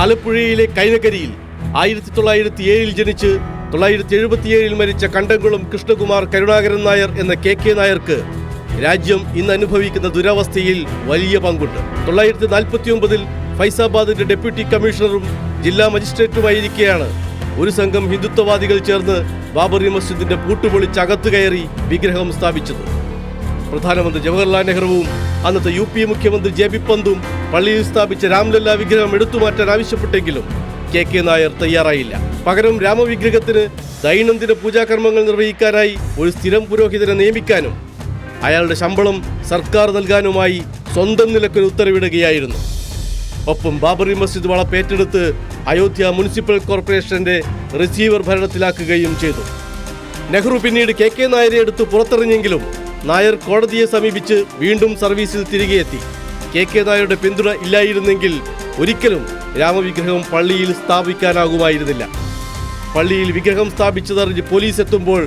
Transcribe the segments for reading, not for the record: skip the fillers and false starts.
ആലപ്പുഴയിലെ കൈനകരിയിൽ 1907 ജനിച്ച് 1977 മരിച്ച കണ്ടംകുളം കൃഷ്ണകുമാർ കരുണാകരൻ നായർ എന്ന കെ നായർക്ക് രാജ്യം ഇന്ന് അനുഭവിക്കുന്ന ദുരവസ്ഥയിൽ വലിയ പങ്കുണ്ട്. 1949 ഫൈസാബാദിന്റെ ഡെപ്യൂട്ടി കമ്മീഷണറും ജില്ലാ മജിസ്ട്രേറ്റുമായിരിക്കെയാണ് ഒരു സംഘം ഹിന്ദുത്വവാദികൾ ചേർന്ന് ബാബറി മസ്ജിദിന്റെ പൂട്ടുപൊളിച്ച് അകത്തു കയറി വിഗ്രഹം സ്ഥാപിച്ചത്. പ്രധാനമന്ത്രി ജവഹർലാൽ നെഹ്റുവും അന്നത്തെ UP മുഖ്യമന്ത്രി JB പന്തും പള്ളിയിൽ സ്ഥാപിച്ച രാംലല്ല വിഗ്രഹം എടുത്തുമാറ്റാൻ ആവശ്യപ്പെട്ടെങ്കിലും കെ നായർ തയ്യാറായില്ല. പകരം രാമവിഗ്രഹത്തിന് ദൈനംദിന പൂജാകർമ്മങ്ങൾ നിർവഹിക്കാനായി ഒരു സ്ഥിരം പുരോഹിതനെ നിയമിക്കാനും അയാളുടെ ശമ്പളം സർക്കാർ നൽകാനുമായി സ്വന്തം നിലക്കൊരു ഉത്തരവിടുകയായിരുന്നു. ഒപ്പം ബാബറി മസ്ജിദ് വളപ്പേറ്റെടുത്ത് അയോധ്യ മുനിസിപ്പൽ കോർപ്പറേഷന്റെ റിസീവർ ഭരണത്തിലാക്കുകയും ചെയ്തു. നെഹ്റു പിന്നീട് കെ നായരെ എടുത്ത് പുറത്തെറിഞ്ഞെങ്കിലും നായർ കോടതിയെ സമീപിച്ച് വീണ്ടും സർവീസിൽ തിരികെ എത്തി. കെ നായരുടെ പിന്തുണ ഇല്ലായിരുന്നെങ്കിൽ ഒരിക്കലും രാമവിഗ്രഹം പള്ളിയിൽ സ്ഥാപിക്കാനാകുമായിരുന്നില്ല. പള്ളിയിൽ വിഗ്രഹം സ്ഥാപിച്ചതറിഞ്ഞ് പോലീസ് എത്തുമ്പോൾ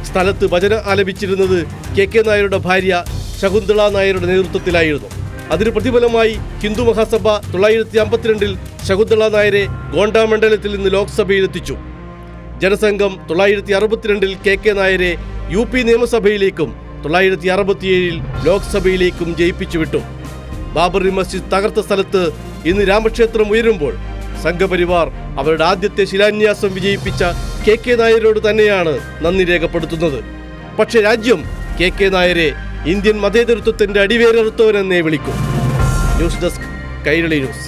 സ്ഥലത്ത് ഭജന ആലപിച്ചിരുന്നത് കെ നായരുടെ ഭാര്യ ശകുന്തള നായരുടെ നേതൃത്വത്തിലായിരുന്നു. അതിന് പ്രതിഫലമായി ഹിന്ദു മഹാസഭ 1952 ശകുന്തള നായരെ ഗോണ്ട മണ്ഡലത്തിൽ നിന്ന് ലോക്സഭയിലെത്തിച്ചു. ജനസംഘം 1962 കെ നായരെ UP നിയമസഭയിലേക്കും 1967 ലോക്സഭയിലേക്കും ജയിപ്പിച്ചു വിട്ടു. ബാബറി മസ്ജിദ് തകർത്ത സ്ഥലത്ത് ഇന്ന് രാമക്ഷേത്രം ഉയരുമ്പോൾ സംഘപരിവാർ അവരുടെ ആദ്യത്തെ ശിലാന്യാസം വിജയിപ്പിച്ച കെ നായരോട് തന്നെയാണ് നന്ദി രേഖപ്പെടുത്തുന്നത്. പക്ഷേ രാജ്യം കെ നായരെ ഇന്ത്യൻ മതേതരത്വത്തിന്റെ അടിവേരറുത്തവനെന്നേ വിളിക്കും. News desk Kairali news.